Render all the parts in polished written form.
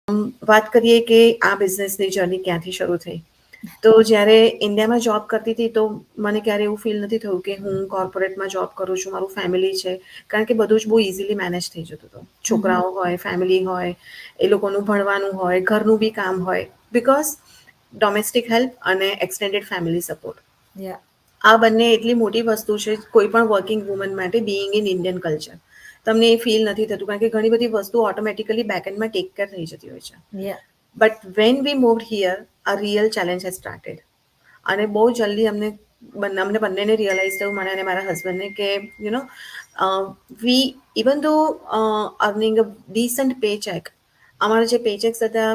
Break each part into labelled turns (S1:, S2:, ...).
S1: વાત કરીએ કે આ બિઝનેસની જર્ની ક્યાંથી શરૂ થઈ. તો જ્યારે ઇન્ડિયામાં જોબ કરતી હતી તો મને ક્યારે એવું ફીલ નથી થયું કે હું કોર્પોરેટમાં જોબ કરું છું, મારું ફેમિલી છે. કારણ કે બધું જ બહુ ઇઝીલી મેનેજ થઈ જતું હતું. છોકરાઓ હોય, ફેમિલી હોય, એ લોકોનું ભણવાનું હોય, ઘરનું બી કામ હોય, બિકોઝ ડોમેસ્ટિક હેલ્પ અને એક્સટેન્ડેડ ફેમિલી સપોર્ટ. આ બંને એટલી મોટી વસ્તુ છે કોઈ પણ વર્કિંગ વુમન માટે, બીઈંગ ઇન ઇન્ડિયન કલ્ચર. તમને એ ફીલ નથી થતું કારણ કે ઘણી બધી વસ્તુ ઓટોમેટિકલી બેકએન્ડમાં ટેક કેર થઈ જતી હોય છે. But when we moved here, a real challenge has started. અને બહુ જલ્દી અમને બંનેને રિયલાઇઝ થયું, મને અને મારા હસબન્ડને, કે we even though earning a decent pay check, અમારા જે પે ચેક્સ હતા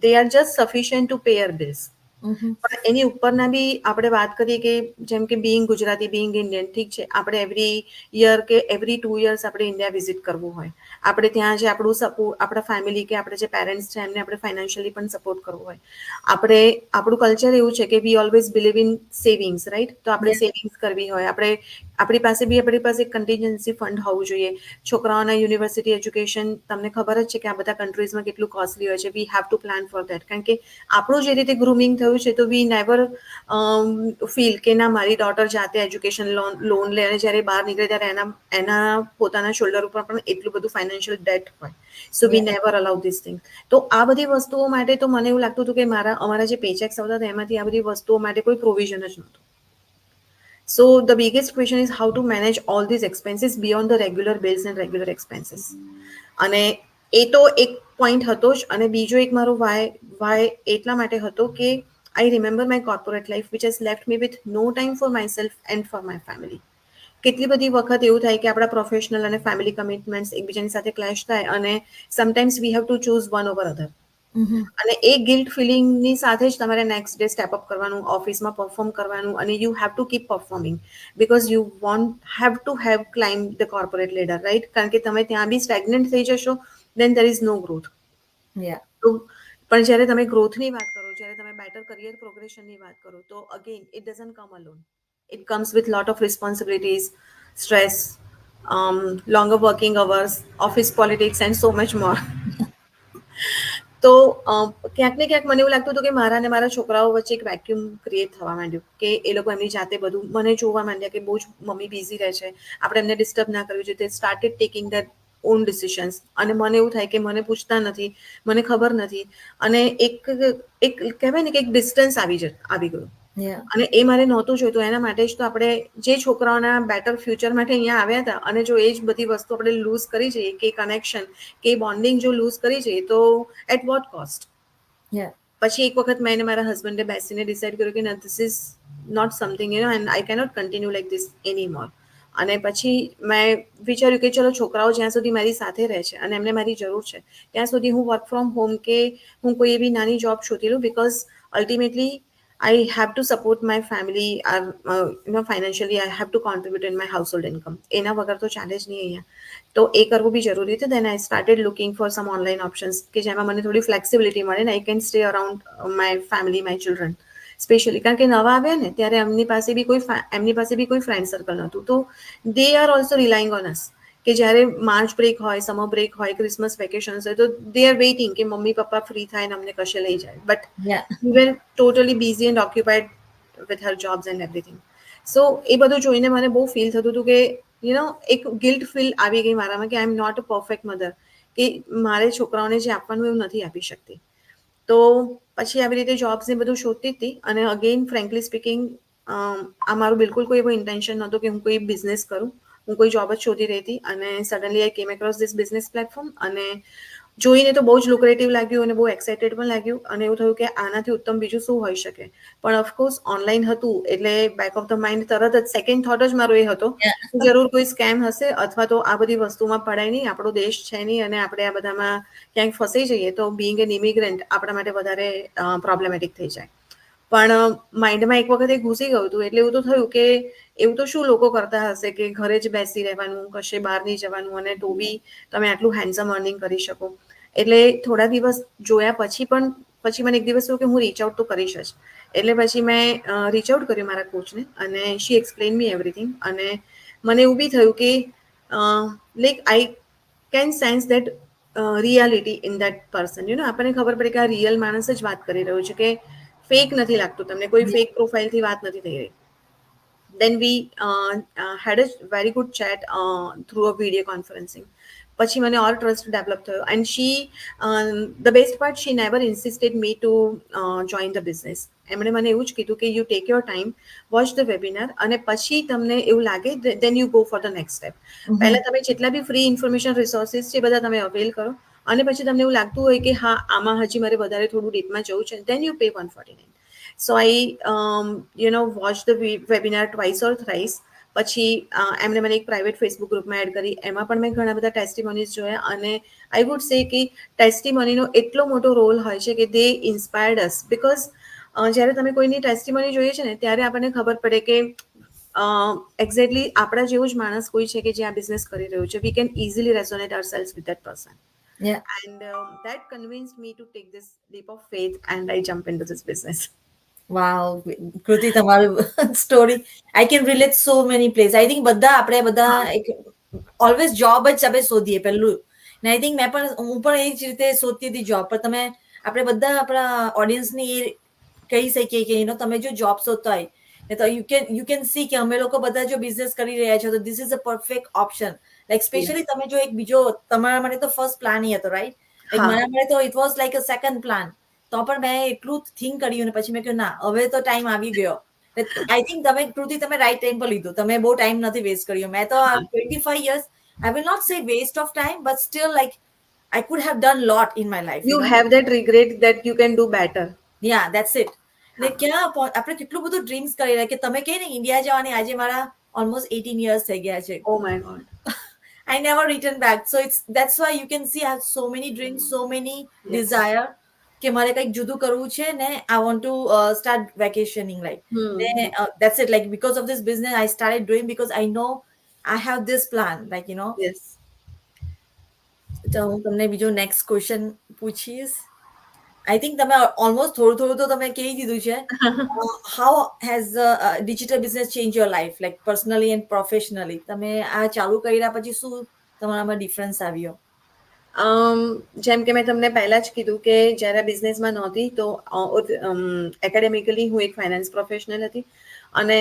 S1: they are just sufficient to pay our bills. પણ એની ઉપરના બી આપણે વાત કરીએ કે જેમ કે બીઈંગ ગુજરાતી, બીઈંગ ઇન્ડિયન, ઠીક છે, આપણે એવરી યર કે એવરી 2 years આપણે ઇન્ડિયા વિઝિટ કરવું હોય, આપણે ત્યાં જે આપણું સપોર્ટ, આપણા ફેમિલી કે આપણે જે પેરેન્ટ્સ છે એમને આપણે ફાઇનાન્શિયલી પણ સપોર્ટ કરવું હોય, આપણું કલ્ચર એવું છે કે વી always believe in savings, right? તો આપણે સેવિંગ્સ કરવી હોય, આપણી પાસે કન્ટીન્જન્સી ફંડ હોવું જોઈએ. છોકરાઓના યુનિવર્સિટી એજ્યુકેશન તમને ખબર જ છે કે આ બધા કન્ટ્રીઝમાં કેટલું કોસ્ટલી હોય છે. વી have two plan for that. કારણ કે આપણું જે રીતે ગ્રુમિંગ થયું છે તો વી નેવર ફીલ કે ના, મારી ડોટર જાતે એજ્યુકેશન લોન લે અને જ્યારે બહાર નીકળે ત્યારે એના પોતાના શોલ્ડર ઉપર પણ એટલું બધું ફાઇનાન્શિયલ ડેટ હોય. So we never allow this thing. તો આ બધી વસ્તુઓ માટે તો મને એવું લાગતું હતું કે અમારા જે પેચેક્સ આવતા હતા એમાંથી આ બધી વસ્તુઓ માટે કોઈ પ્રોવિઝન જ નહોતું. So the biggest question is how to manage all this expenses beyond the regular bills and regular expenses. અને એ તો એક પોઈન્ટ હતો જ. અને બીજો એક મારો વાય એટલા માટે હતો કે I remember my corporate life, which has left me with no time for myself and for my family. કેટલી બધી વખત એવું થાય કે આપણા પ્રોફેશનલ અને ફેમિલી કમિટમેન્ટ્સ એકબીજાની સાથે ક્લેશ થાય અને sometimes we have to choose one over other. અને એ ગિલ્ટ ફિલિંગની સાથે જ તમારે નેક્સ્ટ ડે સ્ટેપ અપ કરવાનું, ઓફિસમાં પરફોર્મ કરવાનું, અને you have to keep performing because you have to climb the corporate ladder, right? કારણ કે તમે ત્યાં બી સ્ટેગ્નન્ટ થઈ જશો, દેન દેર ઇઝ નો ગ્રોથ. પણ જ્યારે તમે ગ્રોથની વાત કરો, જ્યારે તમે બેટર કરિયર પ્રોગ્રેશનની વાત કરો, તો again it doesn't come alone. It comes with lot of responsibilities, stress, longer working hours, office politics and so much more. તો ક્યાંક ને ક્યાંક મને એવું લાગતું હતું કે મારા અને મારા છોકરાઓ વચ્ચે એક વેક્યુમ ક્રિએટ થવા માંડ્યું, કે એ લોકો એમની જાતે બધું મને જોવા માંડ્યા કે બહુ જ મમ્મી બિઝી રહે છે, આપણે એમને ડિસ્ટર્બ ના કરવી જોઈએ. તે started taking there on decisions. અને મને એવું થાય કે મને પૂછતા નથી, મને ખબર નથી. અને એક કહેવાય ને કે એક ડિસ્ટન્સ આવી ગયું. અને એ મારે નહોતું જોઈતું. એના માટે જ તો આપણે જે છોકરાઓના બેટર ફ્યુચર માટે અહીંયા આવ્યા હતા, અને જો એ જ બધી વસ્તુ આપણે લૂઝ કરી જઈએ, કે કનેક્શન, કે બોન્ડિંગ જો લૂઝ કરી જઈએ, તો એટ વોટ કોસ્ટ? પછી એક વખત મેં મારા હસબન્ડે બેસીને ડિસાઇડ કર્યું કે this is not something and I cannot continue like this any more. અને પછી મેં વિચાર્યું કે ચલો, છોકરાઓ જ્યાં સુધી મારી સાથે રહે છે અને એમને મારી જરૂર છે, ત્યાં સુધી હું વર્ક ફ્રોમ હોમ કે હું કોઈ એવી નાની જોબ શોધી લઉં. Because ultimately I have to support my family, financially I have to contribute in my household income. એના વગર તો ચાલે જ નહીં અહીંયા. તો એ કરવું બી જરૂરી હતું. Then I started looking for some online options કે જેમાં મને થોડી ફ્લેક્સિબિલિટી મળે ને I can stay around my family, my children. Specially કારણ કે નવા આવ્યા ને ત્યારે એમની પાસે બી કોઈ ફ્રેન્ડ સર્કલ નહોતું. તો they are also relying on us. કે જ્યારે માર્ચ બ્રેક હોય, સમર બ્રેક હોય, ક્રિસમસ વેકેશન હોય, તો દે આર વેઇટિંગ કે મમ્મી પપ્પા ફ્રી થાય ને અમને કશે લઈ જાય. But we were totally busy and occupied with her jobs and everything. So એ બધું જોઈને મને બહુ ફીલ થતું હતું કે એક ગિલ્ટ ફીલ આવી ગઈ મારામાં કે I am not a perfect mother, કે મારે છોકરાઓને જે આપવાનું એવું નથી આપી શકતી. તો પછી આવી રીતે જોબ્સ ને બધું શોધતી હતી. અને અગેન ફ્રેન્કલી સ્પીકિંગ, આ મારું બિલકુલ કોઈ એવો ઇન્ટેન્શન નહોતું કે હું કોઈ બિઝનેસ કરું. હું કોઈ જોબ જ શોધી રહી હતી. અને સડનલી આઈ કેમ એક્રોસ ધીસ બિઝનેસ પ્લેટફોર્મ. અને જોઈને તો બહુ જ લુક્રેટિવ લાગ્યું અને બહુ એક્સાઇટેડ પણ લાગ્યું. અને એવું થયું કે આનાથી ઉત્તમ બીજું શું હોઈ શકે. પણ ઓફકોર્સ ઓનલાઈન હતું એટલે બેક ઓફ ધ માઇન્ડ તરત જ સેકન્ડ થોટ જ મારો એ હતો જરૂર કોઈ સ્કેમ હશે, અથવા તો આ બધી વસ્તુમાં પડાય નહીં, આપણો દેશ છે નહીં, અને આપણે આ બધામાં ક્યાંક ફસાઈ જઈએ તો બીઈંગ એન ઇમિગ્રન્ટ આપણા માટે વધારે પ્રોબ્લેમેટિક થઈ જાય. પણ માઇન્ડમાં એક વખત એ ઘૂસી ગયું હતું. એટલે એવું તો થયું કે એવું તો શું લોકો કરતા હશે કે ઘરે જ બેસી રહેવાનું, કશે બહાર નહીં જવાનું, અને તો બી તમે આટલું હેન્ડસમ અર્નિંગ કરી શકો. એટલે થોડા દિવસ જોયા પછી મને એક દિવસ થયું કે હું રીચ આઉટ તો કરીશ જ. એટલે પછી મેં રીચ આઉટ કર્યું મારા કોચને, અને શી એક્સપ્લેન મી એવરીથિંગ. અને મને એવું બી થયું કે like I can sense that reality in that person. આપણને ખબર પડે કે આ રિયલ માણસ જ વાત કરી રહ્યો છે, કે ફેક નથી લાગતું તમને, કોઈ ફેક પ્રોફાઇલથી વાત નથી થઈ રહી. Then we had a very good chat through a video conferencing. પછી મને ઓર ટ્રસ્ટ ડેવલપ થયો, and the best part, she never insisted me to join the business. એમણે મને એવું જ કીધું કે you take your time, watch the webinar, અને પછી તમને એવું લાગે then you go for the next step. પહેલા તમે જેટલા બી ફ્રી ઇન્ફોર્મેશન રિસોર્સિસ છે બધા તમે અવેલ કરો, અને પછી તમને એવું લાગતું હોય કે હા આમાં હજી મારે વધારે થોડું ડીપમાં જવું છે, then you pay 149. So I watched the webinar twice or thrice. પછી એમણે મને એક પ્રાઇવેટ ફેસબુક ગ્રુપમાં એડ કરી, એમાં પણ મેં ઘણા બધા ટેસ્ટિમોનીઝ જોયા, અને આઈ વુડ સે કે ટેસ્ટિમોનીનો એટલો મોટો રોલ હોય છે કે દે ઇન્સ્પાયર્ડ અસ. બીકોઝ જ્યારે તમે કોઈની ટેસ્ટિમોની જોઈએ છે ને, ત્યારે આપણને ખબર પડે કે એક્ઝેક્ટલી આપણા જેવું જ માણસ કોઈ છે કે જે આ બિઝનેસ કરી રહ્યું છે. We can easily resonate ourselves with that person. And that convinced me to take this leap of faith, and I jump into this business.
S2: વાવ, કૃતિ, તમારું story I can relate so many place. I think આપણે બધા એક always job જ આપણે શોધીએ પહેલું, ને I think હું પણ એ જ રીતે શોધતી હતી જોબ. પણ આપણે બધા આપણા ઓડિયન્સને એ કહી શકીએ કે તમે જો જોબ શોધતા હોય તો યુ કેન સી કે અમે લોકો બધા જો બિઝનેસ કરી રહ્યા છો તો this is a perfect option. Like specially તમે જો એક બીજો, તમારા માટે તો ફર્સ્ટ પ્લાન હતો, રાઈટ? લાઈક મારા માટે તો it was like a second plan. તો પણ મેં એટલું થિંક કર્યું, ને પછી મેં કહ્યું ના, હવે તો ટાઈમ આવી ગયો. આઈ થિંક તમે રાઈટ ટાઈમ પર લીધું. તમે બહુ ટાઈમ નથી વેસ્ટ કર્યો. મેં તો 25 years, I will not say waste of time, but still like I could have done lot in my life,
S1: You have that regret that you can do better.
S2: Yeah, that's it. ને ક્યાં આપણે કેટલું બધું dreams કરી રહ્યા, કે તમે કહે ને ઇન્ડિયા જવાની, આજે મારા ઓલમોસ્ટ 18 years થઈ ગયા છે.
S1: Oh my God.
S2: I never returned back. So that's why you can see I have so many dreams, so many desire કે મારે કંઈક જુદું કરવું છે, ને I want to start vacationing, like that's it. Like because of this business I started doing, because I know I have this plan, like
S1: Yes.
S2: તો હું તમને બીજો નેક્સ્ટ ક્વેશ્ચન પૂછીશ. આઈ થિંક તમે ઓલમોસ્ટ થોડું થોડું તો તમે કહી દીધું છે. How has digital business change your life, like personally and professionally? તમે આ ચાલુ કર્યા પછી શું તમારામાં ડિફરન્સ આવ્યો?
S1: જેમ કે મેં તમને પહેલા જ કીધું કે જ્યારે બિઝનેસમાં નહોતી તો એકેડેમિકલી હું એક ફાઇનાન્સ પ્રોફેશનલ હતી, અને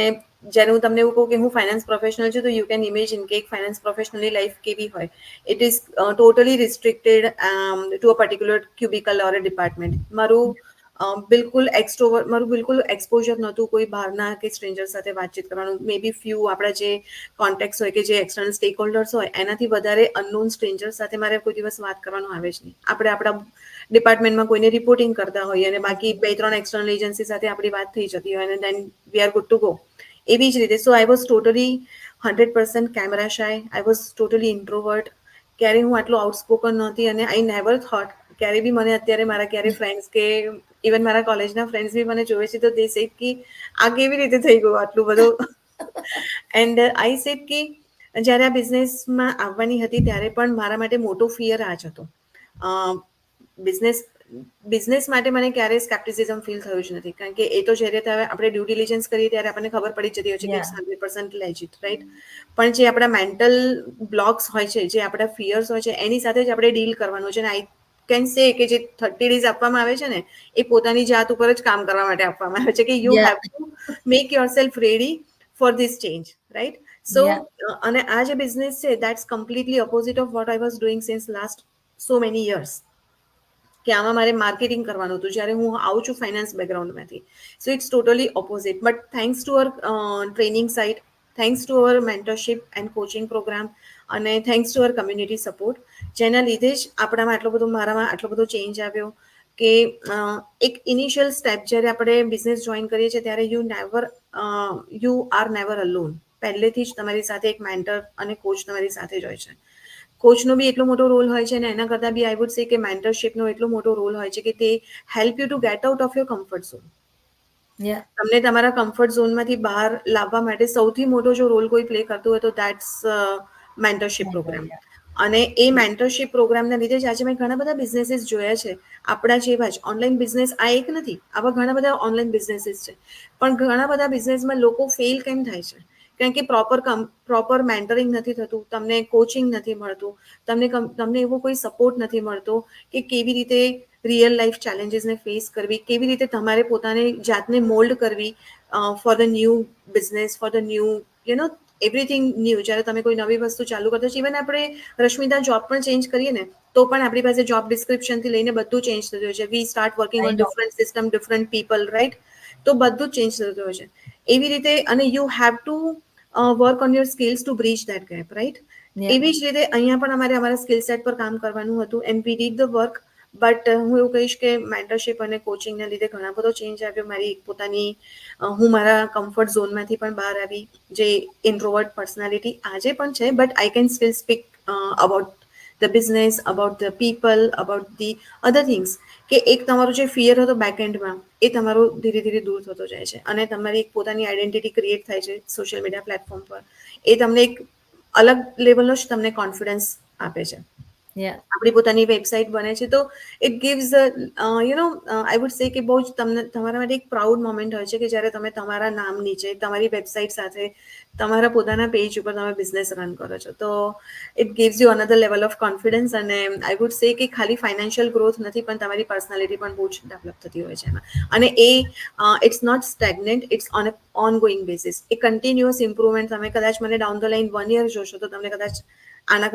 S1: જ્યારે હું તમને એવું કહું કે હું ફાઇનાન્સ પ્રોફેશનલ છું, તો યુ કેન ઇમેજિન કે એક ફાઇનાન્સ પ્રોફેશનલની લાઈફ કેવી હોય. It is totally restricted to a particular cubicle or a department. મારું બિલકુલ એક્સપોઝર નહોતું કોઈ બહારના કે સ્ટ્રેન્જર સાથે વાતચીત કરવાનું. મે બી ફ્યુ આપણા જે કોન્ટેક્ટ્સ હોય કે જે એક્સટર્નલ સ્ટેક હોલ્ડર્સ હોય, એનાથી વધારે અનનોન સ્ટ્રેન્જર સાથે મારે કોઈ દિવસ વાત કરવાનું આવે જ નહીં. આપણે આપણા ડિપાર્ટમેન્ટમાં કોઈને રિપોર્ટિંગ કરતા હોઈએ, અને બાકી 2-3 એક્સટર્નલ એજન્સી સાથે આપણી વાત થઈ જતી હોય, અને then we are good to go. એવી જ રીતે so I was totally 100% camera shy. I was totally introvert. ક્યારે હું આટલું આઉટસ્પોકન નહોતી, અને આઈ નેવર થોટ, ક્યારે બી મને અત્યારે મારા ક્યારે ફ્રેન્ડ્સ કે ઇવન મારા કોલેજના ફ્રેન્ડ્સ બી મને જોવે છે તો દે સેડ કે આ કેવી રીતે થઈ ગયું આટલું બધું. એન્ડ આઈ સેડ કે જ્યારે આ બિઝનેસમાં આવવાની હતી ત્યારે પણ મારા માટે મોટો ફિયર આ જ હતો. બિઝનેસ માટે મને ક્યારેય સ્કેપ્ટિસિઝમ ફીલ થયું જ નથી, કારણ કે એ તો જ્યારે આપણે ડ્યુ ડિલિજન્સ કરીએ ત્યારે આપણને ખબર પડી જતી હોય છે કે 100% લેજિટ, રાઈટ? પણ જે આપણા મેન્ટલ બ્લોક્સ હોય છે, જે આપણા ફિયર્સ હોય છે, એની સાથે જ આપણે ડીલ કરવાનું છે. અને આઈ કેન સે કે જે 30 days આપવામાં આવે છે ને, એ પોતાની જાત ઉપર જ કામ કરવા માટે આપવામાં આવે છે, કે you have to make yourself ready for this change, right? So અને આ જે બિઝનેસ છે, that's completely opposite of what I was doing since last so many years. કે આમાં મારે માર્કેટિંગ કરવાનું હતું, જ્યારે હું આવું છું ફાઇનાન્સ બેકગ્રાઉન્ડમાંથી. So it's totally opposite. But thanks to our training site, thanks to our mentorship and coaching program, અને thanks to our community support, જેના લીધે જ મારામાં આટલો બધો ચેન્જ આવ્યો. કે એક ઇનિશિયલ સ્ટેપ જ્યારે આપણે બિઝનેસ જોઈન કરીએ છીએ ત્યારે યુ આર નેવર અલોન. પહેલેથી જ તમારી સાથે એક મેન્ટર અને કોચ તમારી સાથે જ હોય છે. કોચનો બી એટલો મોટો રોલ હોય છે, અને એના કરતાં બી આઈ વુડ સે કે મેન્ટરશિપનો એટલો મોટો રોલ હોય છે, કે તે help you two get out of your comfort zone. તમને તમારા કમ્ફર્ટ ઝોનમાંથી બહાર લાવવા માટે સૌથી મોટો જો રોલ કોઈ પ્લે કરતું હોય તો દેટ્સ મેન્ટરશિપ પ્રોગ્રામ. અને એ મેન્ટરશિપ પ્રોગ્રામના લીધે જ આજે મેં ઘણા બધા બિઝનેસીસ જોયા છે આપણા જેવા જ. ઓનલાઈન બિઝનેસ આ એક નથી, આવા ઘણા બધા ઓનલાઈન બિઝનેસીસ છે, પણ ઘણા બધા બિઝનેસમાં લોકો ફેલ કેમ થાય છે? કારણ કે પ્રોપર મેન્ટરિંગ નથી થતું, તમને કોચિંગ નથી મળતું, તમને એવો કોઈ સપોર્ટ નથી મળતો કે કેવી રીતે રિયલ લાઈફ ચેલેન્જીસને ફેસ કરવી, કેવી રીતે તમારે પોતાની જાતને મોલ્ડ કરવી for the new business, for the new everything new. જ્યારે તમે કોઈ નવી વસ્તુ ચાલુ કરતો છો, ઇવન આપણે રશ્મિતા જોબ પણ ચેન્જ કરીએ ને તો પણ આપણી પાસે જોબ ડિસ્ક્રિપ્શનથી લઈને બધું ચેન્જ થતું હોય છે. વી સ્ટાર્ટ વર્કિંગ
S2: આઈ
S1: ઓન
S2: know.
S1: Different system, different people, right? તો બધું જ ચેન્જ થતું હોય છે એવી રીતે. અને you have to work on your skills to breach that gap, right?
S2: Yeah.
S1: એવી જ રીતે અહીંયા પણ અમારા સ્કિલ સેટ પર કામ કરવાનું હતું, and we did the work. But હું એવું કહીશ કે મેન્ટરશિપ અને કોચિંગના લીધે ઘણા બધો ચેન્જ આવ્યો. મારી પોતાની હું મારા કમ્ફર્ટ ઝોનમાંથી પણ બહાર આવી, જે ઇન્ટ્રોવર્ટ પર્સનાલિટી આજે પણ છે, but I can steel speak about the business, about the people, about the other things. કે એક તમારો જે ફિયર હતો બેકએન્ડમાં, એ તમારો ધીરે ધીરે દૂર થતો જાય છે, અને તમારી એક પોતાની આઈડેન્ટિટી ક્રિએટ થાય છે સોશિયલ મીડિયા પ્લેટફોર્મ પર. એ તમને એક અલગ લેવલનો જ તમને કોન્ફિડન્સ આપે છે.
S2: Yeah.
S1: આપણી પોતાની વેબસાઇટ બને છે તો it gives I would say કે બહુ જ તમારા માટે એક પ્રાઉડ મોમેન્ટ હોય છે કે જ્યારે તમે તમારા નામ નીચે તમારી વેબસાઇટ સાથે તમારા પોતાના પેજ ઉપર તમે બિઝનેસ રન કરો છો. તો it gives you another level of confidence. અને આઈ વુડ સે કે ખાલી ફાઇનાન્શિયલ ગ્રોથ નથી, પણ તમારી પર્સનાલિટી પણ બહુ જ ડેવલપ થતી હોય છે એમાં. અને it's not stagnant, it's ongoing basis. એ કન્ટિન્યુઅસ ઇમ્પ્રુવમેન્ટ. તમે કદાચ મને ડાઉન ધ લાઇન 1 year જોશો તો તમને કદાચ એના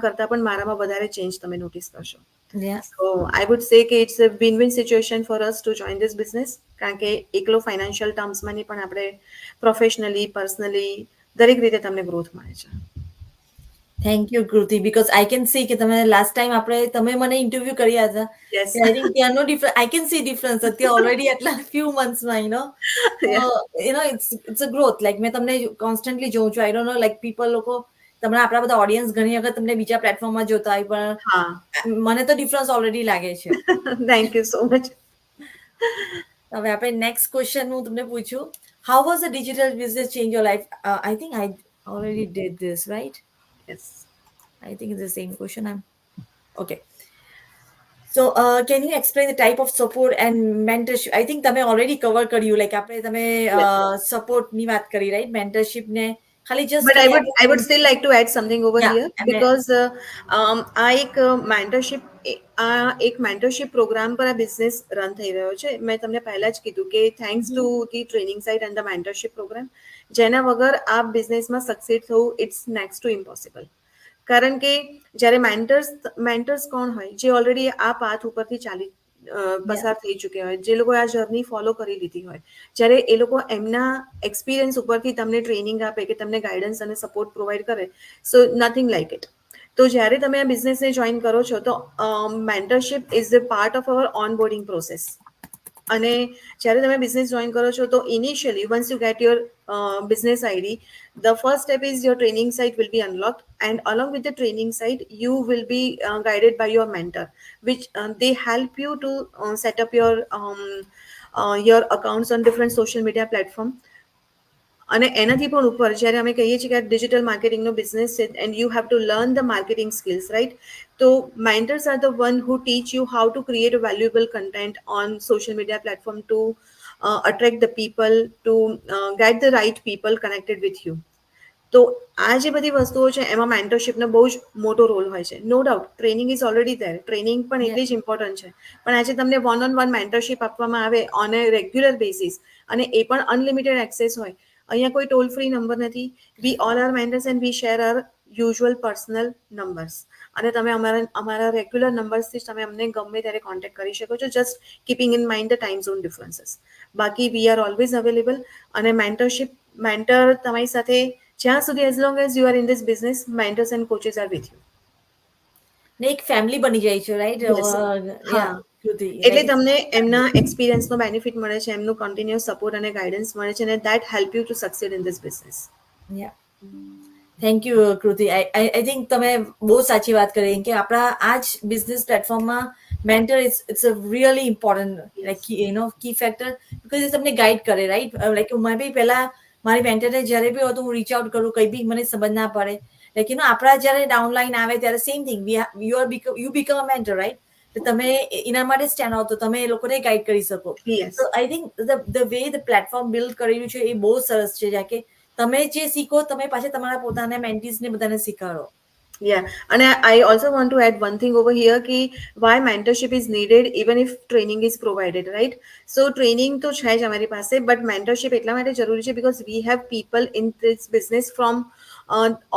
S1: કરતાં પણ મારામાં વધારે ચેન્જ તમે નોટિસ કરશો.
S2: Yeah.
S1: So I would say કે it's a win-win situation for us to join this business. કારણ કે એકલો ફાઇનાન્શિયલ ટર્મ્સમાં નહીં, પણ આપણે પ્રોફેશનલી, પર્સનલી દરેક રીતે તમને ગ્રોથ મળે છે.
S2: Thank you Kriti, because I can C કે તમે લાસ્ટ ટાઈમ તમે મને ઇન્ટરવ્યુ કર્યા હતા,
S1: Yes.
S2: આઈ થિંક ત્યાંનો difference I can see difference અત્યારે ઓલરેડી આટલા ફ્યુ મંથ્સમાં
S1: Yeah.
S2: It's a growth. Like મેં તમને કોન્સ્ટન્ટલી જોઉં છું. I don't know, like people લોકો તમને આપણા બધા ઓડિયન્સ ઘણી વખત તમને બીજા પ્લેટફોર્મમાં જોતા હોય,
S1: હા.
S2: પણ મને તો ડિફરન્સ ઓલરેડી લાગે છે.
S1: Thank you so much.
S2: હવે આપણે નેક્સ્ટ ક્વેશ્ચન હું તમને પૂછું, how was a digital business change your life? I think I already did this, right?
S1: Yes.
S2: I think it's the same question. Okay. So, can you explain the type of support and mentorship? I think તમે already cover કર્યું, like આપણે તમે
S1: Yes.
S2: support ની વાત કરી, right? Mentorship ને ખાલી just
S1: But I would still like to add something over
S2: yeah,
S1: here,
S2: એમને
S1: because આ એક મેન્ટરશિપ પ્રોગ્રામ પર આ બિઝનેસ રન થઈ રહ્યો છે. મેં તમને પહેલા જ કીધું કે thanks to the training site and the mentorship program, જેના વગર આ બિઝનેસમાં સક્સેસ થવું ઇટ્સ નેક્સ્ટ ટુ ઇમ્પોસિબલ. કારણ કે જ્યારે મેન્ટર્સ કોણ હોય? જે ઓલરેડી આ પાથ ઉપરથી
S2: yeah,
S1: પસાર થઈ ચૂક્યા હોય, જે લોકો આ જર્ની ફોલો કરી લીધી હોય. જ્યારે એ લોકો એમના એક્સપિરિયન્સ ઉપરથી તમને ટ્રેનિંગ આપે, કે તમને ગાઈડન્સ અને સપોર્ટ પ્રોવાઈડ કરે, સો નથિંગ લાઈક ઇટ. તો જ્યારે તમે આ બિઝનેસને જોઈન કરો છો, તો mentorship is the part of our on boarding process. અને જ્યારે તમે બિઝનેસ જોઈન કરો છો, તો initially once you get your business ID, the first step is your training site will be unlocked, and along with the training site, you will be guided by your mentor, which they help you to set up your accounts on different social media platform. અને એનાથી પણ ઉપર જ્યારે અમે કહીએ છીએ કે આ ડિજિટલ માર્કેટિંગનો બિઝનેસ છે, and you have to learn the marketing skills, right? તો mentors are the one who teach you how to create a valuable content on social media platform to attract the people, to get the right people connected with you. તો આ જે બધી વસ્તુઓ છે એમાં મેન્ટરશિપનો બહુ જ મોટો રોલ હોય છે. No doubt training is already there, training પણ
S2: yeah,
S1: એટલી જ ઇમ્પોર્ટન્ટ છે, પણ આજે તમને વન ઓન વન મેન્ટરશિપ આપવામાં આવે ઓન એ રેગ્યુલર બેસિસ, અને એ પણ અનલિમિટેડ એક્સેસ હોય. અહીંયા કોઈ ટોલ ફ્રી નંબર નથી. We all are mentors and we share our usual personal numbers. અને તમે અમારા રેગ્યુલર નંબર્સથી તમે અમને ગમે ત્યારે કોન્ટેક્ટ કરી શકો છો, just keeping in mind the time zone differences. બાકી વી આર ઓલવેઝ અવેલેબલ. અને મેન્ટર તમારી સાથે જ્યાં સુધી, as long as you are in this business, mentors and coaches R with you.
S2: ને એક ફેમિલી બની જાય છે, રાઈટ?
S1: યસ.
S2: યા,
S1: હા.
S2: કૃતિ,
S1: એટલે
S2: લાઈક
S1: તમને એમના એક્સપિરિયન્સનો બેનિફિટ મળે છે, એમનું કન્ટિન્યુઅસ સપોર્ટ અને ગાઈડન્સ મળે છે, અને that help you to succeed in this business.
S2: Yeah, thank you Kruti. I think તમે બહુ સાચી વાત કરી કે આપણા આ જ બિઝનેસ પ્લેટફોર્મમાં mentor it's a really important, like key factor, because એ તમને ગાઈડ કરે, રાઈટ? લાઈક મેં બી પહેલા મારી મેન્ટરને જ્યારે બી હતું હું રીચ આઉટ કરું, કંઈ બી મને સમજ ના પડે, લાઈક આપણા જ્યારે ડાઉનલાઈન આવે ત્યારે same thing, you become a mentor, right? તો તમે એના માટે સ્ટેન્ડ આઉટ, તો તમે એ લોકોને ગાઈડ કરી શકો.
S1: યસ.
S2: તો I think the way the platform build કરેલું છે એ બહુ સરસ છે, જ્યાં કે તમે જે શીખો તમે પાછા તમારા પોતાના મેન્ટીસને બધાને શીખવાડો.
S1: Yeah, and I also want to add one thing over here ki why mentorship is needed even if training is provided, right? So training to છે જ અમારી પાસે, but mentorship એટલા માટે જરૂરી છે because we have people in this business from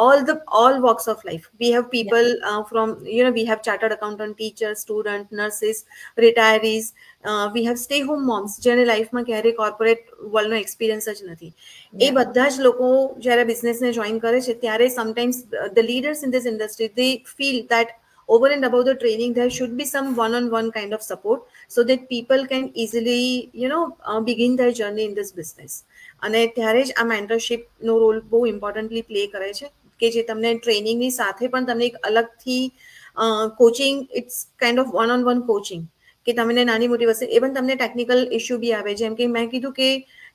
S1: all walks of life. We have
S2: Yeah.
S1: people from, you know, we have chartered accountant, teachers, student, nurses, retirees. We have stay home moms જેને લાઈફમાં ક્યારે corporate વર્લ્ડનો experience જ નથી. એ
S2: Yeah.
S1: બધા જ લોકો જ્યારે બિઝનેસને join કરે છે ત્યારે sometimes the leaders in this industry they feel that over and above the training there should be some one-on-one kind of support so that people can easily, you know, begin their journey in this business. અને ત્યારે જ આ મેન્ટરશિપનો role બહુ importantly play કરે છે કે જે તમને ટ્રેનિંગની સાથે પણ તમને એક અલગથી coaching, it's kind of one on one coaching કે તમને નાની મોટી વસ્તુ, ઇવન તમને ટેકનિકલ ઇશ્યુ બી આવે. જેમ કે મેં કીધું કે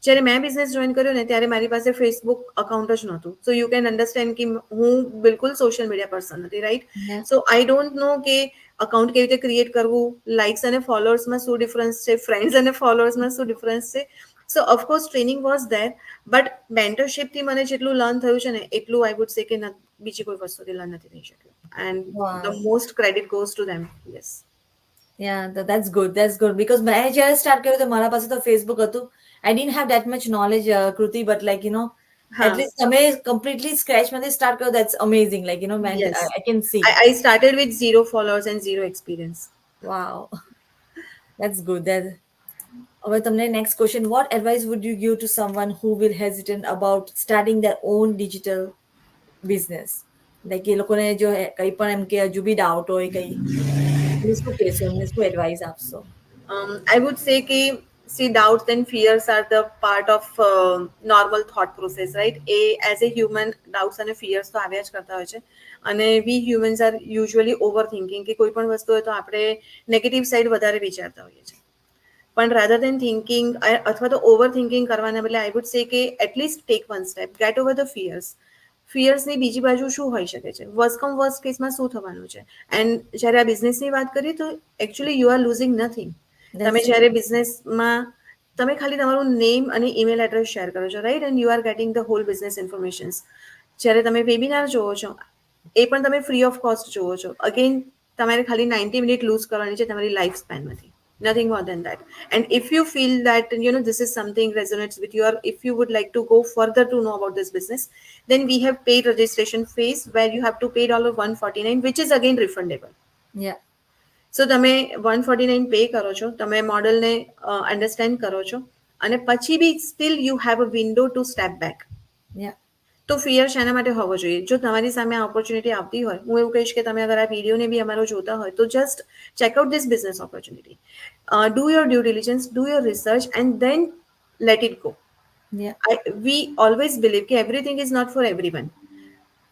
S1: જ્યારે મેં બિઝનેસ જોઈન કર્યો ને ત્યારે મારી પાસે ફેસબુક અકાઉન્ટ જ નહોતું. સો યુ કેન અન્ડરસ્ટેન્ડ કે હું બિલકુલ સોશિયલ મીડિયા પર્સન નથી, right?
S2: Yeah.
S1: So I don't નો કે અકાઉન્ટ કેવી રીતે ક્રિએટ કરવું, લાઇક્સ અને ફોલોઅર્સમાં શું ડિફરન્સ છે, ફ્રેન્ડ્સ અને ફોલોઅર્સમાં શું ડિફરન્સ છે. So of course training was there, but મેન્ટરશિપથી મને જેટલું લર્ન થયું છે ને એટલું આઈ વુડ સે કે બીજી કોઈ વસ્તુથી લર્ન નથી થઈ શક્યું. And the
S2: Wow.
S1: Most credit goes to them. Yes.
S2: Yeah, that's good. That's good. Because મેં જ્યારે સ્ટાર્ટ કર્યું તો મારા પાસે તો ફેસબુક હતું. I didn't have that much knowledge, Kruti, but like, you know, at
S1: હા.
S2: least તમે completely scratch માંથી start કરો, that's amazing. Like, you know, man,
S1: Yes.
S2: I can see.
S1: I started with 0 followers and 0 experience.
S2: Wow. That's good. હવે તમને next question. What advice would you give to someone who will hesitant about starting their own digital business? Like એ લોકોને જો કંઈ પણ એમ કે હજુ બી doubt હોય કંઈ, તમે શું કહેશો એમને, શું એડવાઇસ આપશો?
S1: I would say ki see, doubts and fears are the part of normal thought process, right? As a human, doubts and fears તો આવ્યા જ કરતા હોય છે. અને we humans are usually overthinking કે કોઈ પણ વસ્તુ હોય તો આપણે નેગેટિવ સાઈડ વધારે વિચારતા હોઈએ છીએ. પણ rather than thinking અથવા તો ઓવર થિંકિંગ કરવાના બદલે આઈ વુડ સે કે at least take one step, get over the fears. ફિયર્સની બીજી બાજુ શું હોઈ શકે છે, વર્સ્ટ કમ વર્સ્ટ કેસમાં શું થવાનું છે. એન્ડ જ્યારે આ બિઝનેસની વાત કરીએ તો actually you are losing nothing. તમે
S2: That's
S1: જ્યારે બિઝનેસમાં તમે ખાલી તમારું નેમ અને ઈમેલ એડ્રેસ શેર કરો છો, right? And you are getting the whole business informations. જ્યારે તમે વેબિનાર જોવો છો એ પણ તમે ફ્રી ઓફ કોસ્ટ જોવો છો. અગેન તમારે ખાલી 90 મિનિટ લૂઝ કરવાની છે તમારી life સ્પેનમાંથી. Nothing more than that. And if you feel that, you know, this is something resonates with you, or if you would like to go further to know about this business, then we have paid registration fees where you have to pay $149, which is again refundable.
S2: yeah.
S1: સો તમે 149 pay કરો છો, તમે મોડલને understand કરો છો, અને પછી be still you have a window to step back.
S2: Yeah.
S1: તો ફિયર શાના માટે હોવો જોઈએ? જો તમારી સામે આ ઓપોર્ચ્યુનિટી આવતી હોય, હું એવું કહીશ કે તમે અગર આ વિડીયોને બી અમારો જોતા હોય તો just check out this business opportunity, do your due diligence, do your research and then let it go.
S2: Yeah.
S1: We always believe કે everything is not for everyone.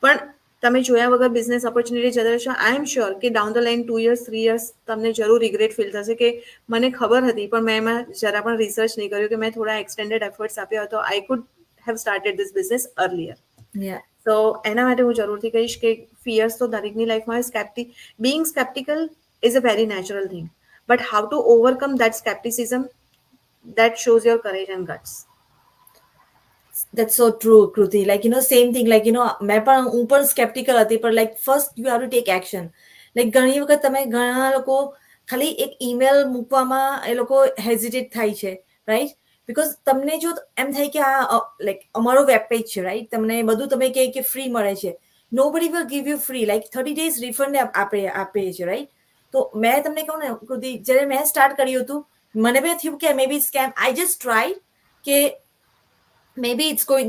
S1: પણ તમે જોયા વગર બિઝનેસ ઓપોર્ચ્યુનિટી જતા રહેશો, આઈ એમ શ્યોર કે down the line 2 years 3 years તમને જરૂર રિગ્રેટ ફીલ થશે કે મને ખબર હતી પણ મેં એમાં જરા પણ રિસર્ચ નહીં કર્યું, કે મેં થોડા એક્સટેન્ડેડ એફર્ટ્સ આપ્યા હતો, I could have started this business earlier.
S2: Yeah.
S1: સો એના માટે હું જરૂરથી કહીશ કે ફિયર્સ તો દરેકની લાઈફમાં being skeptical is a very natural thing, but how to overcome that skepticism, that shows your courage and guts.
S2: That's so true, Kruti. Like, you know, same thing. Like, you know, મેં પણ હું પણ skeptical હતી, પણ like first you have to take action. Like ઘણી વખત તમે ઘણા લોકો ખાલી એક ઈમેલ મૂકવામાં એ લોકો હેઝિટેટ થાય છે, રાઈટ? બીકોઝ તમને જો એમ થાય કે આ લાઈક અમારો વેબ પેજ છે, રાઈટ? તમને બધું તમે કહે કે ફ્રી મળે છે. Nobody will give you free. Like 30 days refund આપે છે, રાઈટ? તો મેં તમને કહું ને, કૃતિ, જ્યારે મેં સ્ટાર્ટ કર્યું હતું મને બી થયું કે મે બી સ્કેમ. આઈ જસ્ટ ટ્રાય કે maybe it's going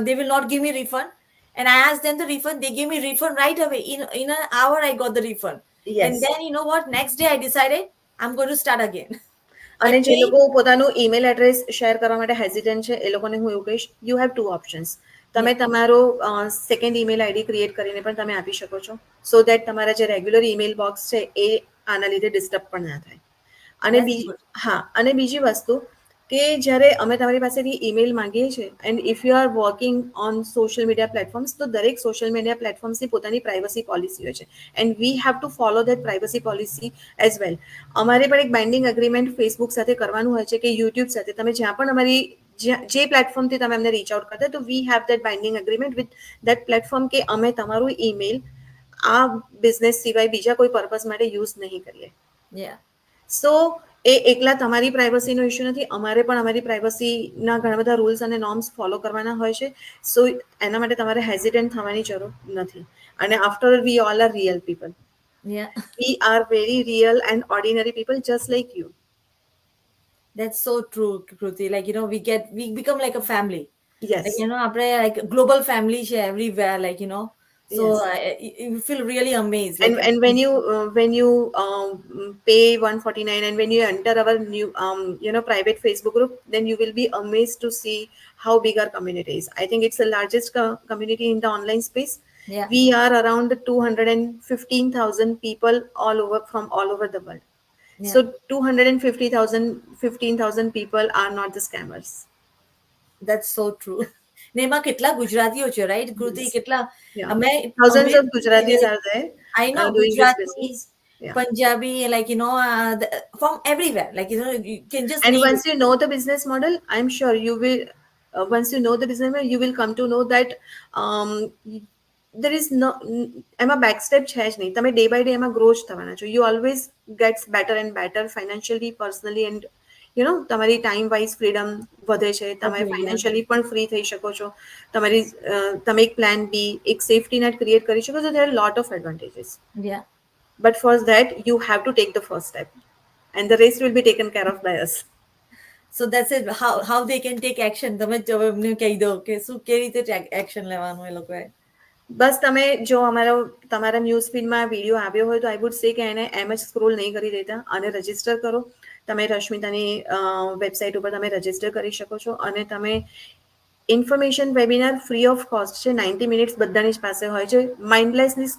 S2: they will not give me refund, and I asked them the refund, they gave me refund right away. In an hour I got the refund. And
S1: yes.
S2: then you know what, next day I decided I'm going to start again. I
S1: અને જે
S2: paid.
S1: લોકો પોતાનું email address share કરવા માટે હેઝિટન્ટ છે એ લોકોને હું એવું કહીશ, યુ હેવ 2 ઓપ્શન્સ. તમે
S2: Yeah.
S1: તમારો સેકન્ડ ઈમેલ આઈડી ક્રિએટ કરીને પણ તમે આપી શકો છો, સો દેટ તમારા જે રેગ્યુલર ઈમેલ બોક્સ છે એ આના લીધે ડિસ્ટર્બ પણ ના થાય. અને
S2: That's
S1: બીજી,
S2: good.
S1: હા, અને બીજી વસ્તુ કે જ્યારે અમે તમારી પાસેથી ઈમેલ માંગીએ છીએ and if you are working on social media platforms, તો દરેક સોશિયલ મીડિયા પ્લેટફોર્મ્સની પોતાની પ્રાઇવસી પોલિસી હોય છે, and we have two follow that privacy policy as well. અમારે પણ એક બાઇન્ડિંગ એગ્રીમેન્ટ ફેસબુક સાથે કરવાનું હોય છે કે યુટ્યુબ સાથે તમે જ્યાં પણ અમારી જે પ્લેટફોર્મથી તમે અમને રીચ આઉટ કરતા, તો we have that binding agreement with that platform કે અમે તમારું ઈમેલ આ બિઝનેસ સિવાય બીજા કોઈ પર્પઝ માટે યુઝ નહીં કરીએ.
S2: Yeah.
S1: સો એ એકલા તમારી પ્રાઇવસીનો ઇશ્યુ નથી, અમારે પણ અમારી પ્રાઇવસીના ઘણા બધા રૂલ્સ અને નોર્મ્સ ફોલો કરવાના હોય છે. સો એના માટે તમારે હેઝિટેન્ટ થવાની જરૂર નથી. અને after all V all R real people.
S2: Yeah.
S1: We are very real and ordinary people just like you.
S2: That's so true, Kruti. Like, we become like a family. Like,
S1: Yes.
S2: આપણે like global family છે everywhere, like, so
S1: Yes.
S2: you feel really amazed. Like,
S1: And when you pay 149 and when you enter our new private Facebook group, then you will be amazed to see how big our community is. I think it's the largest community in the online space.
S2: yeah,
S1: We are around 215,000 people all over, from all over the world.
S2: yeah.
S1: So 250,000 15,000 people are not the scammers.
S2: That's so true. ને એમાં કેટલા ગુજરાતીઓ છે, right કૃતિ?
S1: Yes.
S2: કેટલા
S1: Yeah.
S2: અમે
S1: Thousands
S2: અમે
S1: of Gujaratis are there
S2: I know
S1: doing this
S2: Gujarati,
S1: business. Yeah.
S2: Punjabi, like, from everywhere. Like, you can just
S1: And
S2: name
S1: once
S2: it.
S1: you know the business model, I'm sure you will, once you know the business model, you will come to know that there is no, એમાં backstep છે જ નહીં. તમે day by day એમાં grow જ થવાના છો. You always gets better and better financially, personally, and તમારી ટાઈમ વાઇઝ ફ્રીડમ વધે છે. તમે
S2: Okay, yeah.
S1: ફાઇનાન્શિયલી પણ ફ્રી થઈ શકો છો. તમારી તમે એક પ્લાન બી, એક સેફટી નેટ ક્રિએટ કરી શકો છો. there are a lot of advantages.
S2: Yeah.
S1: But for that, you have to take the first step. And the rest will be taken care of by us.
S2: So that's it. How they can take action. તમે જ હવે એમને કહી દો કે શું કેવી રીતે એક્શન લેવાનું એ લોકોએ.
S1: બસ તમે જો તમારા ન્યૂઝ ફીડમાં વિડીયો આવ્યો હોય તો આઈ વુડ સે કે એને એમ જ સ્ક્રોલ નહીં કરી દેતા અને રજિસ્ટર કરો. તમે રશ્મિતાની વેબસાઇટ ઉપર તમે રજિસ્ટર કરી શકો છો અને તમે information webinar free of cost છે. 90 મિનિટ્સ બધાની જ પાસે હોય છે. માઇન્ડલેસની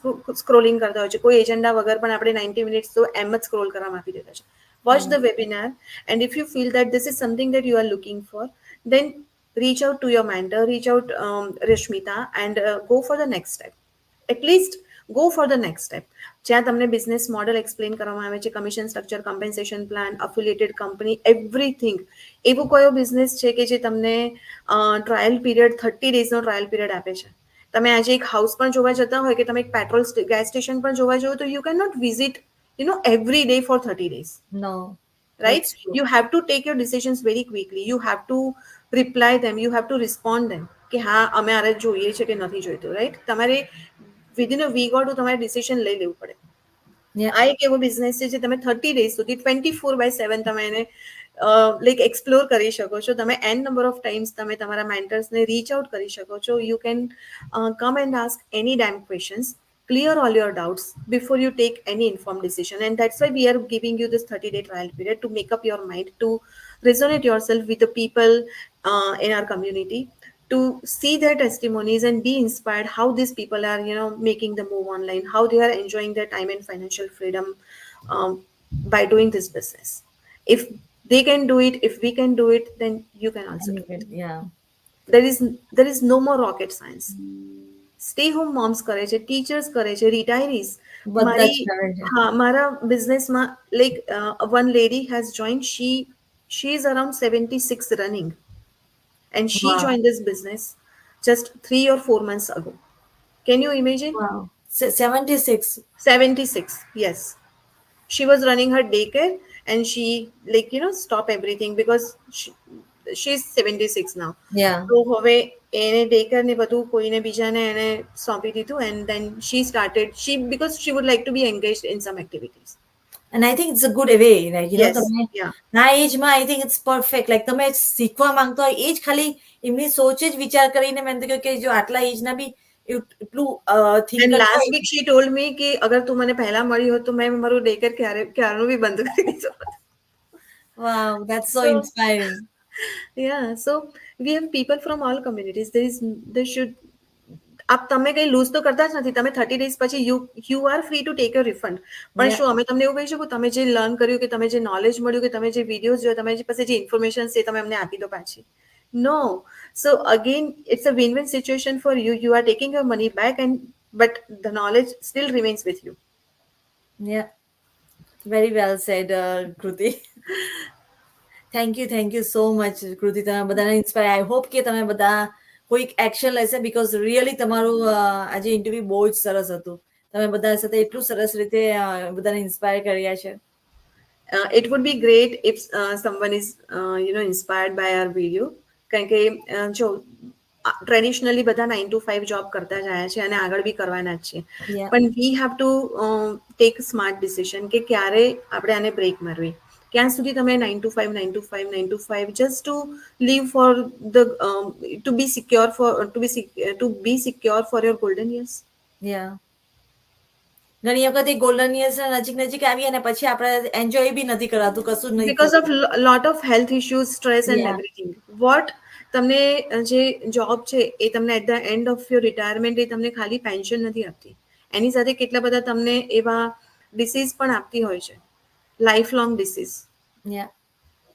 S1: સ્ક્રોલિંગ કરતા હોય છે. કોઈ એજન્ડા વગર પણ આપણે 90 મિનિટ્સ તો એમ જ સ્ક્રોલ કરવામાં આપી દેતા છે. Watch the webinar, and if you feel that this is something that you are looking for, then reach out to your mentor, reach out Rashmita, and go for the next step. At least go for the next step. જ્યાં તમને business model explain કરવામાં આવે છે, commission structure, compensation plan, affiliated company, everything. એવો કયો business છે કે જે તમને ટ્રાયલ પીરિયડ 30 ડેઝનો ટ્રાયલ પીરિયડ આપે છે? તમે આજે એક હાઉસ પણ જોવા જતા હોય કે તમે એક પેટ્રોલ ગેસ સ્ટેશન પણ જોવા જાઓ તો you can not visit every day for 30 days.
S2: No.
S1: Right?
S2: That's true.
S1: You have to take your decisions very quickly. You have to reply them. You have to respond them. કે હા અમે આરે જોઈએ છે કે નથી જોઈતું. રાઈટ? તમારે within a week or two તમારે ડિસિઝન લઈ લેવું પડે.
S2: Yeah.
S1: આ એક એવો બિઝનેસ છે જે તમે 30 ડેઝ સુધી 24/7 તમે એને લાઈક એક્સપ્લોર કરી શકો છો. તમે n નંબર ઓફ ટાઈમ્સ તમે તમારા મેન્ટર્સને રીચ આઉટ કરી શકો છો. You can come and ask any damn questions, clear all your doubts before you take any informed decision. And that's why we are giving you this 30-day trial period to make up your mind, to resonate yourself with the people in our community, to see their testimonies and be inspired how these people are making the move online, how they are enjoying their time and financial freedom um, by doing this business. If they can do it, if we can do it, then you can also do it.
S2: Yeah.
S1: There is no more rocket science. Stay home moms કરે છે, teachers કરે છે, રિટાયરીઝ.
S2: બધા જ કરે છે.
S1: મારા બિઝનેસમાં like one lady has join, she is around 76 running, and she
S2: Wow.
S1: joined this business just 3 or 4 months ago. Can you imagine?
S2: Wow. 76.
S1: 76, yes. She was running her daycare and she stop everything because she's 76 now.
S2: Yeah.
S1: તો હવે એને decker ને બધું કોઈને બીજાને એને સોંપી દીધું, and then she started, because she would like to be engaged in some activities.
S2: And I think it's a good way, like,
S1: Yes,
S2: તમે
S1: yeah.
S2: ના એજમાં I think it's perfect. Like, તમે શીખવા માંગતો હોય એ જ ખાલી એમની સોચ જ વિચાર કરીને મેં તો કહ્યું કે જો આટલા એજના બી એટલું થિંક
S1: And
S2: કરતા
S1: last
S2: હોય.
S1: week she told me કે અગર તું મને પહેલા મળી હોત તો મેં મારું ડેકર ક્યારનું બી બંધ કરી દીધું.
S2: Wow, that's so inspiring.
S1: Yeah, so we have people from all communities. There should, તમે કઈ લૂઝ તો કરતા જ નથી. તમે 30 ડેઝ પછી you are free to take your refund. પણ શું અમે તમને એવું કહી શકું તમે જે લર્ન કર્યું, કે તમે જે નોલેજ મળ્યું, કે તમે જે વિડીયોઝ જોયા, તમારી પાસે જે ઇન્ફોર્મેશન છે તમે અમને આપી દો પાછી? No. So again, it's a win-win situation for you. You are taking your money back, but the knowledge still remains with you.
S2: Yeah. Very well said, Kruti. Thank you so much Kruti. તમે બધાને inspire, I hope કે તમે બધા કોઈક action લેશે, because really તમારું આજે interview બહુ જ સરસ હતું. તમે બધા સાથે એટલું સરસ રીતે બધાને ઇન્સ્પાયર કર્યા છે.
S1: It would be great if someone is inspired by our video, કારણ કે જો ટ્રેડિશનલી બધા 9 to 5 જોબ કરતા જ આવ્યા છે અને આગળ બી કરવાના જ છે,
S2: Yeah.
S1: પણ વી have to take smart decision કે ક્યારે આપણે આને બ્રેક મારવી. ક્યાં સુધી તમે 9 to 5 just to leave for the to be secure for your golden years.
S2: યા ઘણી વખત એ ગોલ્ડન યર્સ નજીક નજીક આવી અને પછી આપણે એન્જોય બી નથી કરાતું, કશું જ નહીં
S1: Because of lot of health issues, stress and
S2: Yeah.
S1: everything. What તમને જે જોબ છે એ તમને at the end of your retirement એ તમને ખાલી પેન્શન નથી આપતી, એની સાથે કેટલા બધા તમને એવા ડિસીઝ પણ આપતી હોય છે, લાઈફ લોંગ ડિસીઝ,
S2: Yeah.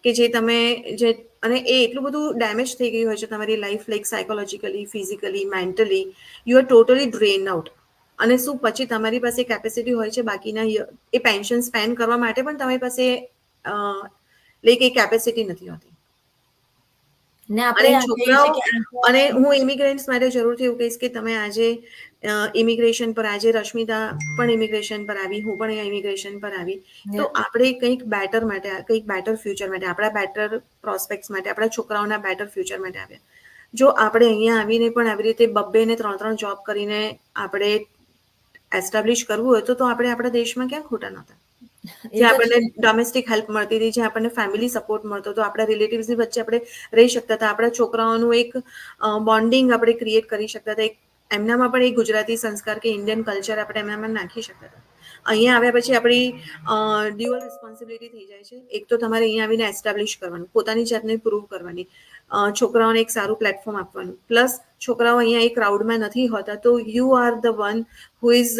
S1: કે જે તમે જે અને એ એટલું બધું ડેમેજ થઈ ગયું હોય છે તમારી life, like psychologically, physically, mentally, you are totally drain out. અને શું પછી તમારી પાસે કેપેસિટી હોય છે બાકીના એ પેન્શન સ્પેન્ડ કરવા માટે પણ તમારી પાસે લાઈક એ કેપેસિટી નથી હોતી.
S2: ને
S1: અને
S2: આપણે કહીએ
S1: છોકરાઓ,
S2: છીએ કે
S1: અને હું ઇમિગ્રન્ટ્સ માટે જરૂરથી એવું કહીશ કે તમે આજે ઇમિગ્રેશન પર, આજે રશ્મિતા પણ ઇમિગ્રેશન પર આવી, હું પણ અહીંયા ઇમિગ્રેશન પર આવી, તો આપણે કંઈક બેટર માટે, કંઈક બેટર ફ્યુચર માટે, આપણા બેટર પ્રોસ્પેક્ટ્સ માટે, આપણા છોકરાઓના બેટર ફ્યુચર માટે આવ્યા. જો આપણે અહીંયા આવીને પણ આવી રીતે 2-2 ને 3-3 જોબ કરીને આપણે એસ્ટાબ્લિશ કરવું હોય તો આપણે આપણા દેશમાં ક્યાં ખોટા નહોતા.
S2: એ
S1: જે
S2: તો
S1: આપણને
S2: છે.
S1: ડોમેસ્ટિક હેલ્પ મળતી હતી, જે આપણને ફેમિલી સપોર્ટ મળતો હતો, આપણા રિલેટિવ્સની વચ્ચે આપણે રહી શકતા હતા, આપણા છોકરાઓનું એક બોન્ડિંગ આપણે ક્રિએટ કરી શકતા હતા, એમનામાં પણ એક ગુજરાતી સંસ્કાર કે ઇન્ડિયન કલ્ચર આપણે એમનામાં નાખી શકતા હતા. અહીંયા આવ્યા પછી આપણી ડ્યુઅલ રિસ્પોન્સિબિલિટી થઈ જાય છે. એક તો તમારે અહીંયા આવીને એસ્ટાબ્લિશ કરવાનું, પોતાની જાતને પ્રૂવ કરવાની, છોકરાઓને એક સારું પ્લેટફોર્મ આપવાનું, પ્લસ છોકરાઓ અહીંયા એક ક્રાઉડમાં નથી હોતા, તો you are the one who is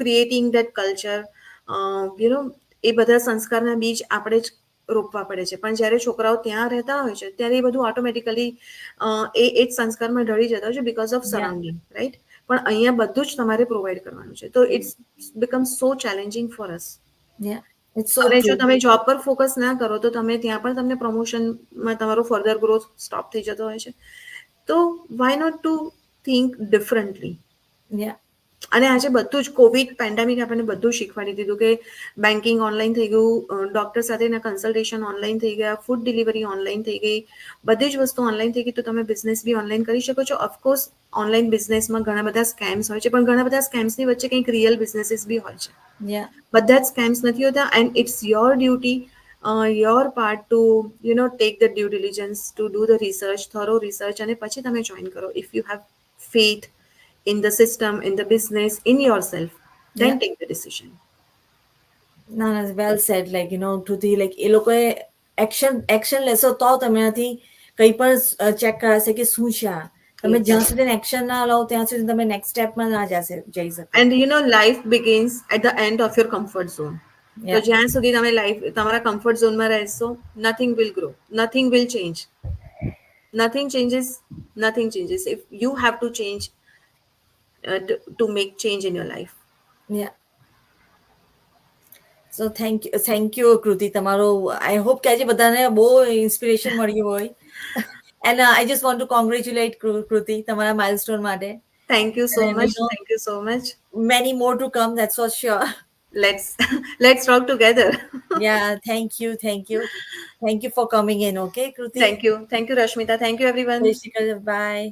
S1: creating that culture. એ બધા સંસ્કારના બીજ આપણે જ રોપવા પડે છે, પણ જ્યારે છોકરાઓ ત્યાં રહેતા હોય છે ત્યારે એ બધું ઓટોમેટિકલી એ જ સંસ્કારમાં ઢળી જતા હોય છે, બીકોઝ ઓફ સરાઉન્ડિંગ, રાઈટ. પણ અહીંયા બધું જ તમારે પ્રોવાઈડ કરવાનું છે, તો it's become so challenging for us.
S2: It's so
S1: અને
S2: ટ્રુ.
S1: જો તમે જોબ પર ફોકસ ના કરો તો તમે ત્યાં પણ તમને પ્રમોશનમાં તમારો ફર્ધર ગ્રોથ સ્ટોપ થઈ જતો હોય છે. તો why not to think differently. અને આજે બધું જ કોવિડ પેન્ડેમિક આપણને બધું શીખવાડી દીધું કે બેન્કિંગ ઓનલાઈન થઈ ગયું, ડોક્ટર સાથેના કન્સલ્ટેશન ઓનલાઈન થઈ ગયા, ફૂડ ડિલિવરી ઓનલાઈન થઈ ગઈ, બધી જ વસ્તુ ઓનલાઈન થઈ ગઈ, તો તમે બિઝનેસ બી ઓનલાઈન કરી શકો છો. ઓફકોર્સ ઓનલાઈન બિઝનેસમાં ઘણા બધા સ્કેમ્સ હોય છે, પણ ઘણા બધા સ્કેમ્સની વચ્ચે કંઈક રિયલ બિઝનેસીસ બી હોય છે. બધા જ સ્કેમ્સ નથી હોતા, and it's your duty, your part to take the due diligence, to do the research, thorough research, અને પછી તમે જોઈન કરો. If you have faith in the system, in the business, in yourself, then take the decision.
S2: ના ના, well said. કૃતિ, એ લોકોએ action લેશો તો તમે એનાથી કંઈ પણ ચેક કરાશે કે શું છે આ. તમે જ્યાં સુધી એક્શન ના લો ત્યાં સુધી તમે નેક્સ્ટ સ્ટેપમાં ના જઈ શકો.
S1: And life begins at the end of your comfort zone. તો જ્યાં સુધી તમે તમારા કમ્ફર્ટ ઝોનમાં રહેશો, nothing will grow, nothing will change, nothing changes, nothing changes. If you have to change to make change in your life.
S2: So thank you Kruti. તમારો I hope કે આજે બધાને બહુ ઇન્સ્પિરેશન મળ્યું હોય. And I just want to congratulate Kruti તમારા milestone માટે.
S1: Thank you so much. Thank you so much.
S2: Many more to come, that's for sure.
S1: Let's talk together.
S2: Thank you. Thank you for coming in, okay, Kruti?
S1: Thank you, Rashmita. Thank you, everyone.
S2: Bye.